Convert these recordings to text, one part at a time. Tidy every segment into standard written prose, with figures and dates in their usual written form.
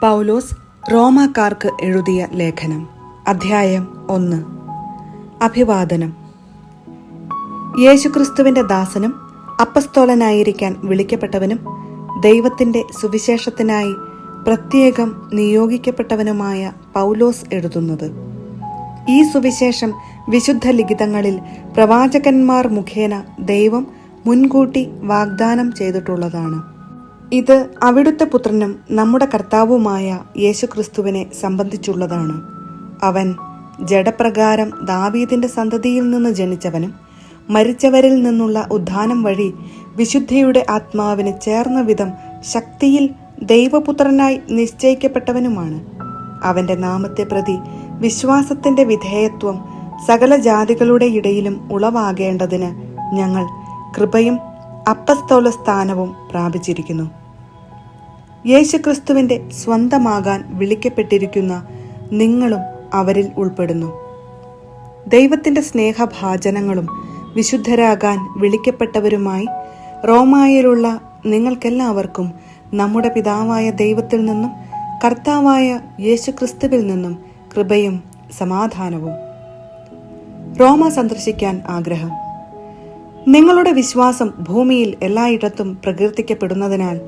പൗലോസ് റോമാക്കാർക്ക് എഴുതിയ ലേഖനം, അധ്യായം 1. അഭിവാദനം. യേശുക്രിസ്തുവിന്റെ ദാസനും അപ്പസ്തോലനായിരിക്കാൻ വിളിക്കപ്പെട്ടവനും ദൈവത്തിന്റെ സുവിശേഷത്തിനായി പ്രത്യേകം നിയോഗിക്കപ്പെട്ടവനുമായ പൗലോസ് എഴുതുന്നത്. ഈ സുവിശേഷം വിശുദ്ധ ലിഖിതങ്ങളിൽ പ്രവാചകന്മാർ മുഖേന ദൈവം മുൻകൂട്ടി വാഗ്ദാനം ചെയ്തിട്ടുള്ളതാണ്. ഇത് അവിടുത്തെ പുത്രനും നമ്മുടെ കർത്താവുമായ യേശുക്രിസ്തുവിനെ സംബന്ധിച്ചുള്ളതാണ്. അവൻ ജഡപ്രകാരം ദാവീദിന്റെ സന്തതിയിൽ നിന്ന് ജനിച്ചവനും മരിച്ചവരിൽ നിന്നുള്ള ഉത്ഥാനം വഴി വിശുദ്ധിയുടെ ആത്മാവിന് ചേർന്ന വിധം ശക്തിയിൽ ദൈവപുത്രനായി നിശ്ചയിക്കപ്പെട്ടവനുമാണ്. അവന്റെ നാമത്തെ പ്രതി വിശ്വാസത്തിന്റെ വിധേയത്വം സകല ജാതികളുടെ ഇടയിലും ഉളവാകേണ്ടതിന് ഞങ്ങൾ കൃപയും അപ്പസ്തോല സ്ഥാനവും പ്രാപിച്ചിരിക്കുന്നു. യേശുക്രിസ്തുവിന്റെ സ്വന്തമാകാൻ വിളിക്കപ്പെട്ടിരിക്കുന്ന നിങ്ങളും അവരിൽ ഉൾപ്പെടുന്നു. ദൈവത്തിന്റെ സ്നേഹഭാജനങ്ങളും വിശുദ്ധരാകാൻ വിളിക്കപ്പെട്ടവരുമായി റോമായിലുള്ള നിങ്ങൾക്കെല്ലാവർക്കും നമ്മുടെ പിതാവായ ദൈവത്തിൽ നിന്നും കർത്താവായ യേശുക്രിസ്തുവിൽ നിന്നും കൃപയും സമാധാനവും. റോമ സന്ദർശിക്കാൻ ആഗ്രഹം. നിങ്ങളുടെ വിശ്വാസം ഭൂമിയിൽ എല്ലായിടത്തും പ്രകീർത്തിക്കപ്പെടുന്നതിനാൽ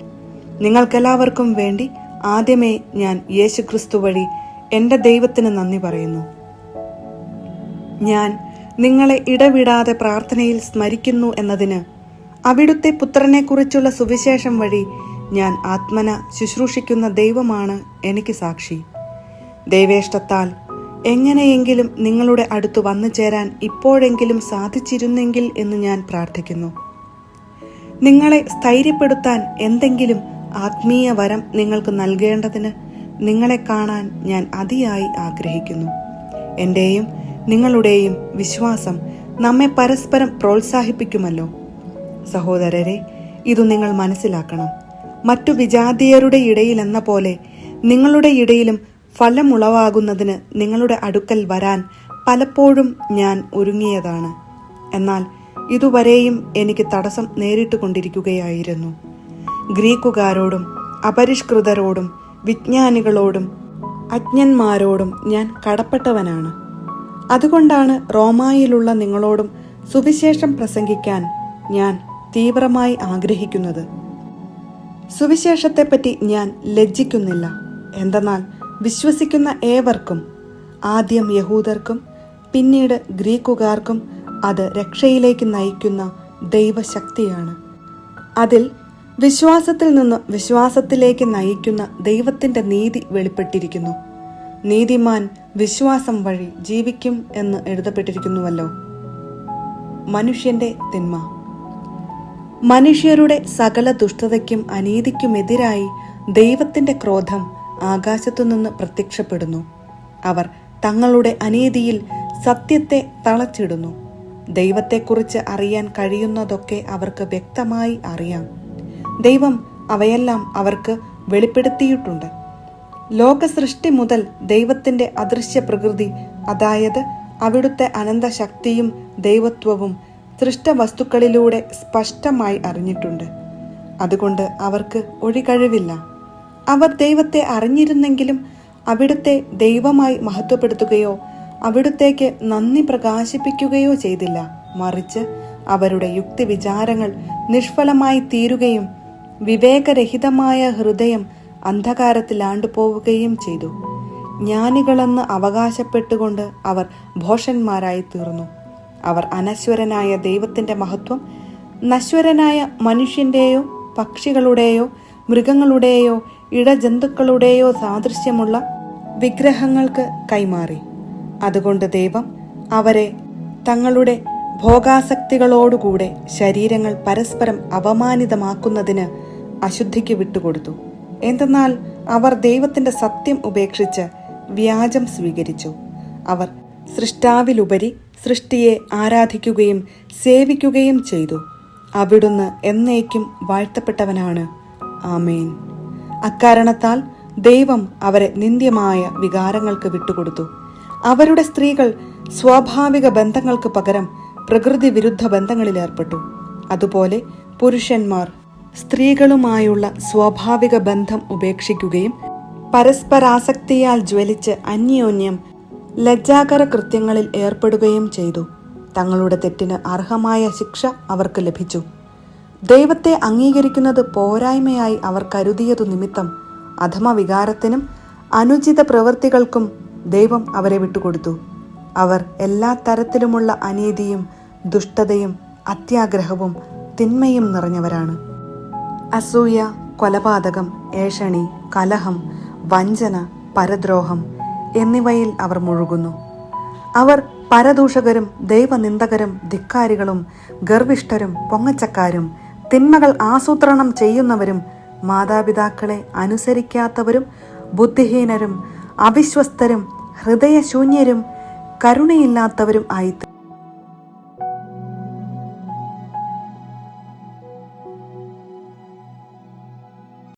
നിങ്ങൾക്കെല്ലാവർക്കും വേണ്ടി ആദ്യമേ ഞാൻ യേശുക്രിസ്തു വഴി എൻ്റെ ദൈവത്തിന് നന്ദി പറയുന്നു. ഞാൻ നിങ്ങളെ ഇടവിടാതെ പ്രാർത്ഥനയിൽ സ്മരിക്കുന്നു എന്നതിന് അവിടുത്തെ പുത്രനെക്കുറിച്ചുള്ള സുവിശേഷം വഴി ഞാൻ ആത്മന ശുശ്രൂഷിക്കുന്ന ദൈവമാണ് എനിക്ക് സാക്ഷി. ദൈവേഷ്ടത്താൽ എങ്ങനെയെങ്കിലും നിങ്ങളുടെ അടുത്ത് വന്നു ചേരാൻ ഇപ്പോഴെങ്കിലും സാധിച്ചിരുന്നെങ്കിൽ എന്ന് ഞാൻ പ്രാർത്ഥിക്കുന്നു. നിങ്ങളെ സ്ഥൈര്യപ്പെടുത്താൻ എന്തെങ്കിലും ആത്മീയ വരം നിങ്ങൾക്ക് നൽകേണ്ടതിന് നിങ്ങളെ കാണാൻ ഞാൻ അതിയായി ആഗ്രഹിക്കുന്നു. എൻ്റെയും നിങ്ങളുടെയും വിശ്വാസം നമ്മെ പരസ്പരം പ്രോത്സാഹിപ്പിക്കുമല്ലോ. സഹോദരരെ, ഇതു നിങ്ങൾ മനസ്സിലാക്കണം. മറ്റു വിജാതീയരുടെ ഇടയിൽ എന്ന പോലെ നിങ്ങളുടെ ഇടയിലും ഫലമുളവാകുന്നതിന് നിങ്ങളുടെ അടുക്കൽ വരാൻ പലപ്പോഴും ഞാൻ ഒരുങ്ങിയതാണ്. എന്നാൽ ഇതുവരെയും എനിക്ക് തടസ്സം നേരിട്ട് കൊണ്ടിരിക്കുകയായിരുന്നു. ഗ്രീക്കുകാരോടും അപരിഷ്കൃതരോടും വിജ്ഞാനികളോടും അജ്ഞന്മാരോടും ഞാൻ കടപ്പെട്ടവനാണ്. അതുകൊണ്ടാണ് റോമായിലുള്ള നിങ്ങളോടും സുവിശേഷം പ്രസംഗിക്കാൻ ഞാൻ തീവ്രമായി ആഗ്രഹിക്കുന്നത്. സുവിശേഷത്തെപ്പറ്റി ഞാൻ ലജ്ജിക്കുന്നില്ല. എന്തെന്നാൽ വിശ്വസിക്കുന്ന ഏവർക്കും, ആദ്യം യഹൂദർക്കും പിന്നീട് ഗ്രീക്കുകാർക്കും, അത് രക്ഷയിലേക്ക് നയിക്കുന്ന ദൈവശക്തിയാണ്. അതിൽ വിശ്വാസത്തിൽ നിന്ന് വിശ്വാസത്തിലേക്ക് നയിക്കുന്ന ദൈവത്തിന്റെ നീതി വെളിപ്പെട്ടിരിക്കുന്നു. നീതിമാൻ വിശ്വാസം വഴി ജീവിക്കും എന്ന് എഴുതപ്പെട്ടിരിക്കുന്നുവല്ലോ. മനുഷ്യന്റെ തിന്മ. മനുഷ്യരുടെ സകല ദുഷ്ടതയ്ക്കും അനീതിക്കുമെതിരായി ദൈവത്തിന്റെ ക്രോധം ആകാശത്തുനിന്ന് പ്രത്യക്ഷപ്പെടുന്നു. അവർ തങ്ങളുടെ അനീതിയിൽ സത്യത്തെ തളച്ചിടുന്നു. ദൈവത്തെക്കുറിച്ച് അറിയാൻ കഴിയുന്നതൊക്കെ അവർക്ക് വ്യക്തമായി അറിയാം. ദൈവം അവയെല്ലാം അവർക്ക് വെളിപ്പെടുത്തിയിട്ടുണ്ട്. ലോകസൃഷ്ടി മുതൽ ദൈവത്തിന്റെ അദൃശ്യ പ്രകൃതി, അതായത് അവിടുത്തെ അനന്തശക്തിയും ദൈവത്വവും സൃഷ്ടവസ്തുക്കളിലൂടെ സ്പഷ്ടമായി അറിഞ്ഞിട്ടുണ്ട്. അതുകൊണ്ട് അവർക്ക് ഒഴികഴിവില്ല. അവർ ദൈവത്തെ അറിഞ്ഞിരുന്നെങ്കിലും അവിടുത്തെ ദൈവമായി മഹത്വപ്പെടുത്തുകയോ അവിടുത്തേക്ക് നന്ദി പ്രകാശിപ്പിക്കുകയോ ചെയ്തില്ല. മറിച്ച് അവരുടെ യുക്തിവിചാരങ്ങൾ നിഷ്ഫലമായി തീരുകയും വിവേകരഹിതമായ ഹൃദയം അന്ധകാരത്തിൽ ആണ്ടുപോവുകയും ചെയ്തു. ജ്ഞാനികളെന്ന് അവകാശപ്പെട്ടുകൊണ്ട് അവർ ഭോഷന്മാരായി തീർന്നു. അവർ അനശ്വരനായ ദൈവത്തിന്റെ മഹത്വം നശ്വരനായ മനുഷ്യന്റെയോ പക്ഷികളുടെയോ മൃഗങ്ങളുടെയോ ഇഴജന്തുക്കളുടെയോ സാദൃശ്യമുള്ള വിഗ്രഹങ്ങൾക്ക് കൈമാറി. അതുകൊണ്ട് ദൈവം അവരെ തങ്ങളുടെ ഭോഗാസക്തികളോടുകൂടെ ശരീരങ്ങൾ പരസ്പരം അപമാനിതമാക്കുന്നതിന് അശുദ്ധിക്ക് വിട്ടുകൊടുത്തു. എന്തെന്നാൽ അവർ ദൈവത്തിന്റെ സത്യം ഉപേക്ഷിച്ച് വ്യാജം സ്വീകരിച്ചു. അവർ സൃഷ്ടാവിലുപരി സൃഷ്ടിയെ ആരാധിക്കുകയും സേവിക്കുകയും ചെയ്തു. അവിടുന്ന് എന്നേക്കും വാഴ്ത്തപ്പെട്ടവനാണ്. ആമേൻ. അക്കാരണത്താൽ ദൈവം അവരെ നിന്ദ്യമായ വികാരങ്ങൾക്ക് വിട്ടുകൊടുത്തു. അവരുടെ സ്ത്രീകൾ സ്വാഭാവിക ബന്ധങ്ങൾക്ക് പകരം പ്രകൃതി വിരുദ്ധ ബന്ധങ്ങളിൽ ഏർപ്പെട്ടു. അതുപോലെ പുരുഷന്മാർ സ്ത്രീകളുമായുള്ള സ്വാഭാവിക ബന്ധം ഉപേക്ഷിക്കുകയും പരസ്പരാസക്തിയാൽ ജ്വലിച്ച് അന്യോന്യം ലജ്ജാകര കൃത്യങ്ങളിൽ ഏർപ്പെടുകയും ചെയ്തു. തങ്ങളുടെ തെറ്റിന് അർഹമായ ശിക്ഷ അവർക്ക് ലഭിച്ചു. ദൈവത്തെ അംഗീകരിക്കുന്നത് പോരായ്മയായി അവർ കരുതിയതു നിമിത്തം അധമവികാരത്തിനും അനുചിത പ്രവൃത്തികൾക്കും ദൈവം അവരെ വിട്ടുകൊടുത്തു. അവർ എല്ലാ തരത്തിലുമുള്ള അനീതിയും ദുഷ്ടതയും അത്യാഗ്രഹവും തിന്മയും നിറഞ്ഞവരാണ്. അസൂയ, കൊലപാതകം, ഏഷണി, കലഹം, വഞ്ചന, പരദ്രോഹം എന്നിവയിൽ അവർ മുഴുകുന്നു. അവർ പരദൂഷകരും ദൈവനിന്ദകരും ധിക്കാരികളും ഗർവിഷ്ഠരും പൊങ്ങച്ചക്കാരും തിന്മകൾ ആസൂത്രണം ചെയ്യുന്നവരും മാതാപിതാക്കളെ അനുസരിക്കാത്തവരും ബുദ്ധിഹീനരും അവിശ്വസ്തരും ഹൃദയശൂന്യരും കരുണയില്ലാത്തവരും ആയി